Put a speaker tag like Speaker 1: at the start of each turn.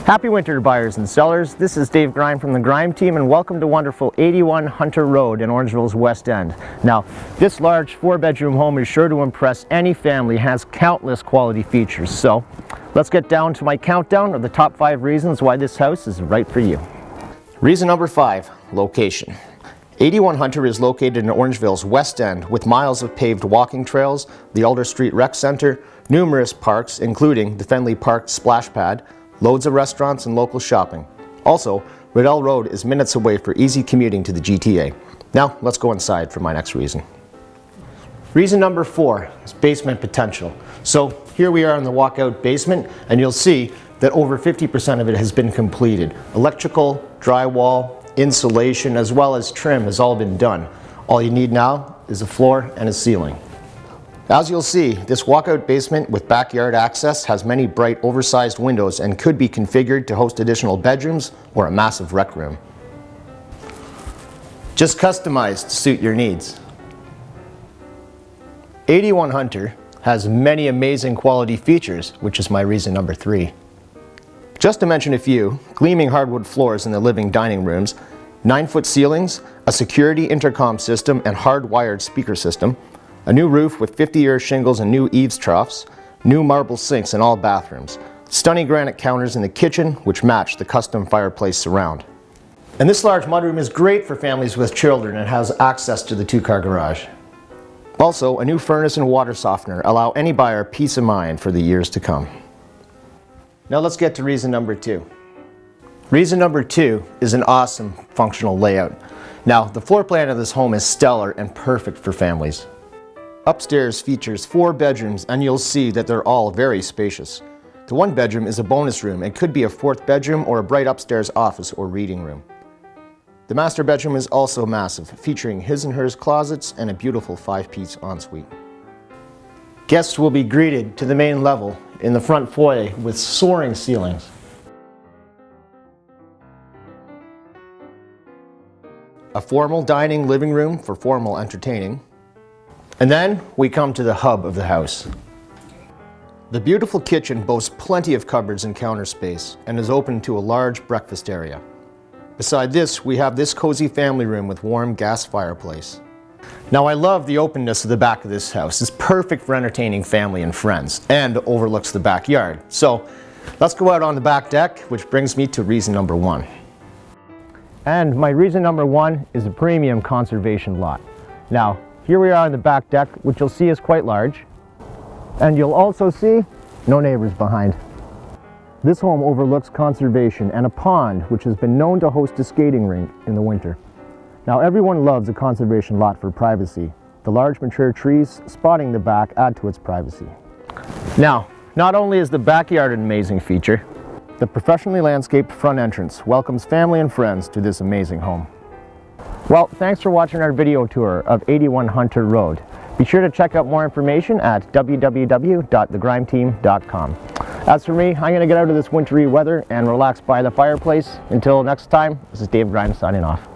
Speaker 1: Happy winter buyers and sellers. This is Dave Grime from the Grime team and welcome to wonderful 81 Hunter Road in Orangeville's West End. Now, this large 4-bedroom home is sure to impress any family, has countless quality features. So, let's get down to my countdown of the top 5 reasons why this house is right for you. Reason number 5, location. 81 Hunter is located in Orangeville's West End with miles of paved walking trails, the Alder Street Rec Center, numerous parks including the Fenley Park Splash Pad, loads of restaurants and local shopping. Also, Riddell Road is minutes away for easy commuting to the GTA. Now, let's go inside for my next reason. Reason number 4 is basement potential. So here we are in the walkout basement and you'll see that over 50% of it has been completed. Electrical, drywall, insulation, as well as trim has all been done. All you need now is a floor and a ceiling. As you'll see, this walkout basement with backyard access has many bright oversized windows and could be configured to host additional bedrooms or a massive rec room. Just customized to suit your needs. 81 Hunter has many amazing quality features, which is my reason number 3. Just to mention a few, gleaming hardwood floors in the living dining rooms, 9-foot ceilings, a security intercom system and hardwired speaker system, a new roof with 50-year shingles and new eaves troughs, new marble sinks in all bathrooms, stunning granite counters in the kitchen which match the custom fireplace surround. And this large mudroom is great for families with children and has access to the 2-car garage. Also, a new furnace and water softener allow any buyer peace of mind for the years to come. Now let's get to reason number 2. Reason number 2 is an awesome functional layout. Now, the floor plan of this home is stellar and perfect for families. Upstairs features 4 bedrooms and you'll see that they're all very spacious. The 1 bedroom is a bonus room and could be a 4th bedroom or a bright upstairs office or reading room. The master bedroom is also massive, featuring his and hers closets and a beautiful 5-piece ensuite. Guests will be greeted to the main level in the front foyer with soaring ceilings. A formal dining living room for formal entertaining. And then we come to the hub of the house. The beautiful kitchen boasts plenty of cupboards and counter space and is open to a large breakfast area. Beside this, we have this cozy family room with warm gas fireplace. Now I love the openness of the back of this house. It's perfect for entertaining family and friends and overlooks the backyard. So let's go out on the back deck, which brings me to reason number 1. And my reason number 1 is a premium conservation lot. Now, here we are on the back deck, which you'll see is quite large. And you'll also see no neighbors behind. This home overlooks conservation and a pond which has been known to host a skating rink in the winter. Now everyone loves a conservation lot for privacy. The large mature trees spotting the back add to its privacy. Now, not only is the backyard an amazing feature, the professionally landscaped front entrance welcomes family and friends to this amazing home. Well, thanks for watching our video tour of 81 Hunter Road. Be sure to check out more information at www.thegrimeteam.com. As for me, I'm going to get out of this wintry weather and relax by the fireplace. Until next time, this is Dave Grime signing off.